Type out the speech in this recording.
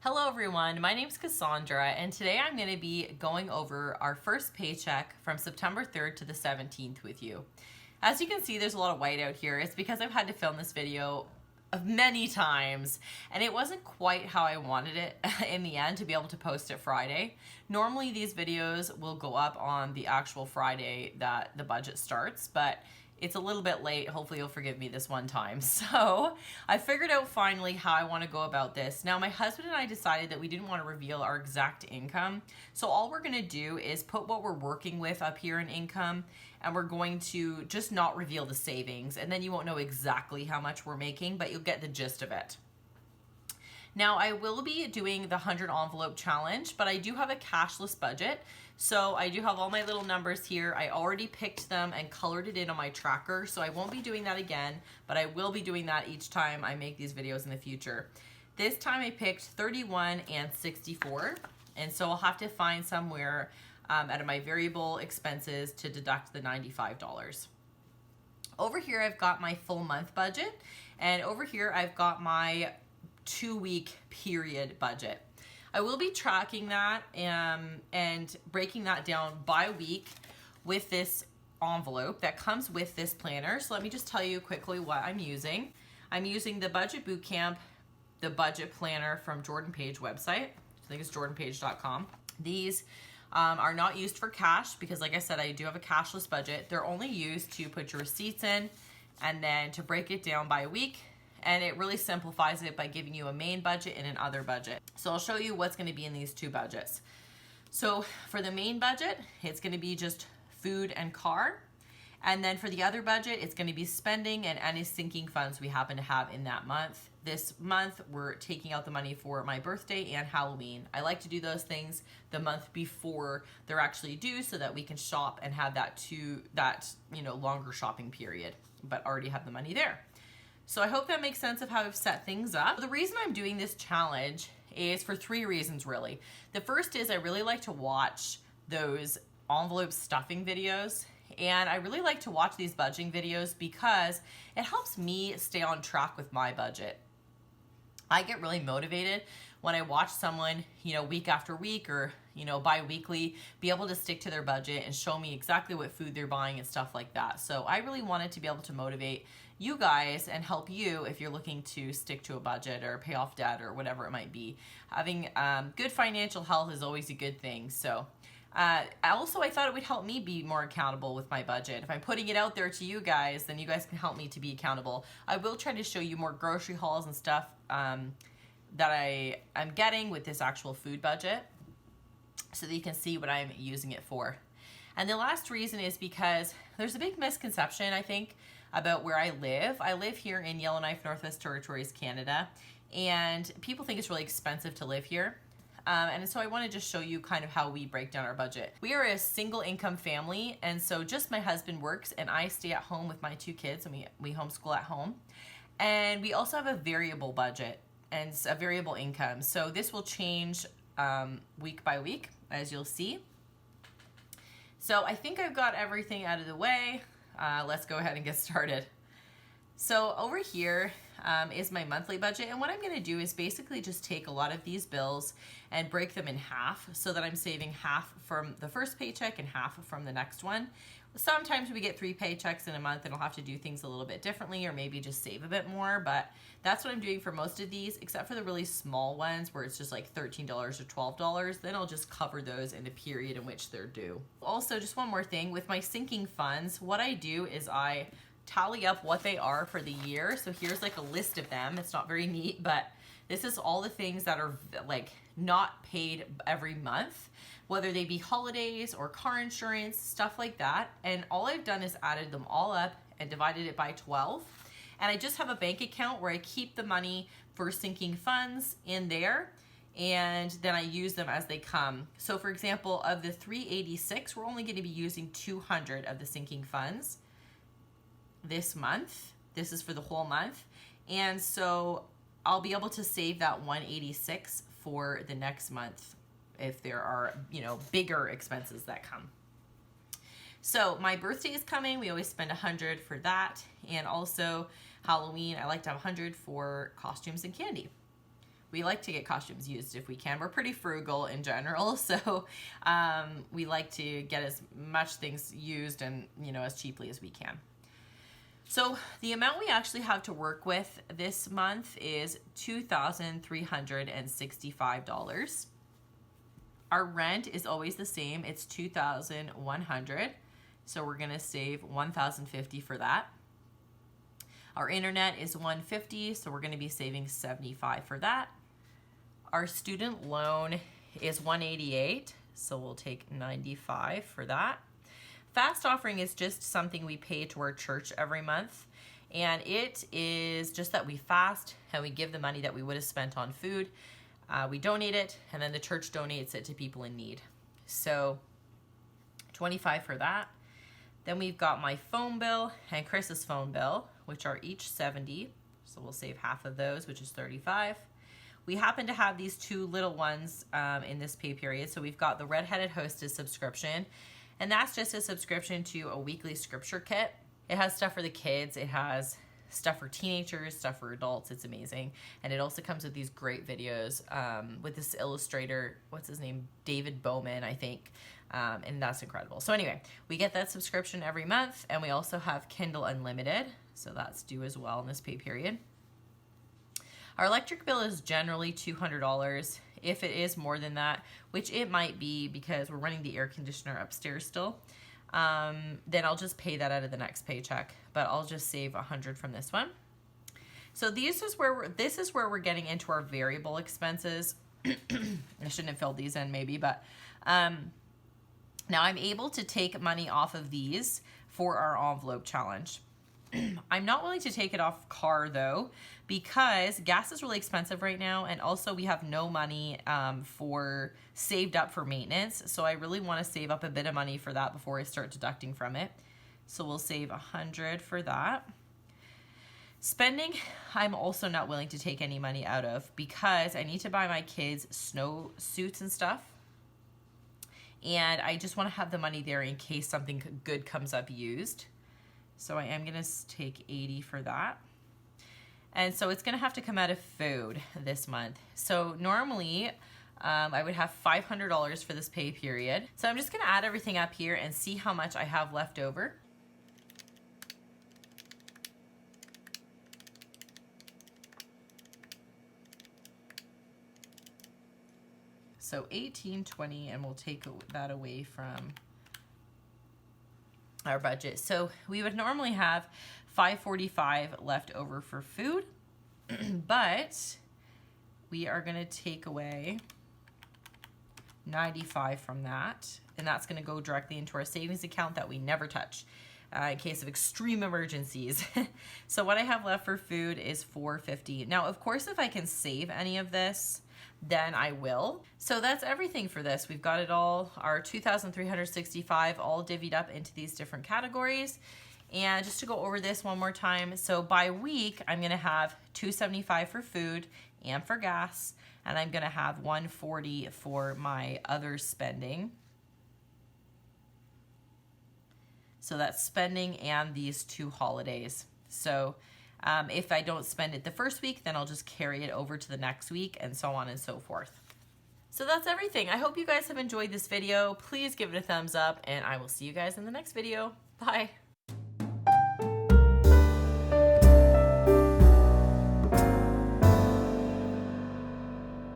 Hello everyone, my name is Cassandra and today I'm going to be going over our first paycheck from September 3rd to the 17th with you. As you can see, there's a lot of white out here. It's because I've had to film this video many times and it wasn't quite how I wanted it in the end to be able to post it Friday. Normally these videos will go up on the actual Friday that the budget starts, but it's a little bit late. Hopefully you'll forgive me this one time. So I figured out finally how I want to go about this. Now my husband and I decided that we didn't want to reveal our exact income. So all we're going to do is put what we're working with up here in income, and we're going to just not reveal the savings. And then you won't know exactly how much we're making, but you'll get the gist of it. Now I will be doing the 100 envelope challenge, but I do have a cashless budget. So I do have all my little numbers here. I already picked them and colored it in on my tracker, so I won't be doing that again, but I will be doing that each time I make these videos in the future. This time I picked 31 and 64, and so I'll have to find somewhere out of my variable expenses to deduct the $95. Over here I've got my full month budget, and over here I've got my 2-week period budget. I will be tracking that and breaking that down by week with this envelope that comes with this planner. So let me just tell you quickly what I'm using. I'm using the Budget Bootcamp, the budget planner from Jordan Page website. I think it's jordanpage.com. These are not used for cash because, like I said, I do have a cashless budget. They're only used to put your receipts in and then to break it down by week. And it really simplifies it by giving you a main budget and an other budget. So I'll show you what's going to be in these two budgets. So for the main budget, it's going to be just food and car. And then for the other budget, it's going to be spending and any sinking funds we happen to have in that month. This month, we're taking out the money for my birthday and Halloween. I like to do those things the month before they're actually due so that we can shop and have that longer shopping period, but already have the money there. So I hope that makes sense of how I've set things up. The reason I'm doing this challenge is for 3 reasons really. The first is I really like to watch those envelope stuffing videos, and I really like to watch these budgeting videos because it helps me stay on track with my budget. I get really motivated when I watch someone, week after week or, bi-weekly be able to stick to their budget and show me exactly what food they're buying and stuff like that. So I really wanted to be able to motivate you guys and help you if you're looking to stick to a budget or pay off debt or whatever it might be. Having good financial health is always a good thing. So I thought it would help me be more accountable with my budget. If I'm putting it out there to you guys, then you guys can help me to be accountable. I will try to show you more grocery hauls and stuff that I'm getting with this actual food budget so that you can see what I'm using it for. And the last reason is because there's a big misconception, I think, about where I live. I live here in Yellowknife, Northwest Territories, Canada, and people think it's really expensive to live here. And so I want to just show you kind of how we break down our budget. We are a single income family, and so just my husband works and I stay at home with my 2 kids, and we homeschool at home. And we also have a variable budget and a variable income. So this will change week by week, as you'll see. So I think I've got everything out of the way. Let's go ahead and get started. So over here is my monthly budget, and what I'm going to do is basically just take a lot of these bills and break them in half so that I'm saving half from the first paycheck and half from the next one. Sometimes we get 3 paychecks in a month and I'll have to do things a little bit differently or maybe just save a bit more, but that's what I'm doing for most of these, except for the really small ones where it's just like $13 or $12. Then I'll just cover those in the period in which they're due. Also, just one more thing, with my sinking funds, what I do is I tally up what they are for the year. So here's like a list of them. It's not very neat, but this is all the things that are like not paid every month, whether they be holidays or car insurance, stuff like that. And all I've done is added them all up and divided it by 12. And I just have a bank account where I keep the money for sinking funds in there, and then I use them as they come. So for example, of the 386, we're only going to be using 200 of the sinking funds this month. This is for the whole month. And so I'll be able to save that 186 for the next month if there are, bigger expenses that come. So my birthday is coming. We always spend 100 for that. And also Halloween, I like to have 100 for costumes and candy. we like to get costumes used if we can. We're pretty frugal in general, so we like to get as much things used and, you know, as cheaply as we can. So the amount we actually have to work with this month is $2,365. Our rent is always the same. It's $2,100. So we're gonna save $1,050 for that. Our internet is $150, so we're gonna be saving $75 for that. Our student loan is $188, so we'll take $95 for that. Fast offering is just something we pay to our church every month, and it is just that we fast and we give the money that we would have spent on food. We donate it, and then the church donates it to people in need. So $25 for that. Then we've got my phone bill and Chris's phone bill, which are each $70. So we'll save half of those, which is $35. We happen to have these two little ones in this pay period. So we've got the Redheaded Hostess subscription, and that's just a subscription to a weekly scripture kit. It has stuff for the kids. It has stuff for teenagers, stuff for adults. It's amazing. And it also comes with these great videos with this illustrator, what's his name? David Bowman, I think. And that's incredible. So anyway, we get that subscription every month, and we also have Kindle Unlimited. So that's due as well in this pay period. Our electric bill is generally $200. If it is more than that, which it might be because we're running the air conditioner upstairs still, then I'll just pay that out of the next paycheck, but I'll just save $100 from this one. So this is where we're getting into our variable expenses. I shouldn't have filled these in maybe, but now I'm able to take money off of these for our envelope challenge. I'm not willing to take it off car though, because gas is really expensive right now, and also we have no money for saved up for maintenance. So I really want to save up a bit of money for that before I start deducting from it. So we'll save $100 for that. Spending, I'm also not willing to take any money out of because I need to buy my kids snow suits and stuff. And I just want to have the money there in case something good comes up used. So I am going to take $80 for that. And so it's going to have to come out of food this month. So normally I would have $500 for this pay period. So I'm just going to add everything up here and see how much I have left over. So $18.20, and we'll take that away from our budget. So we would normally have $545 left over for food, but we are going to take away $95 from that, and that's going to go directly into our savings account that we never touch in case of extreme emergencies. So what I have left for food is $450. Now, of course, if I can save any of this, then I will. So that's everything for this. We've got it all, our $2,365 all divvied up into these different categories. And just to go over this one more time, so by week, I'm gonna have $275 for food and for gas, and I'm gonna have $140 for my other spending. So that's spending and these two holidays. So if I don't spend it the first week, then I'll just carry it over to the next week, and so on and so forth. So that's everything. I hope you guys have enjoyed this video. Please give it a thumbs up, and I will see you guys in the next video. Bye.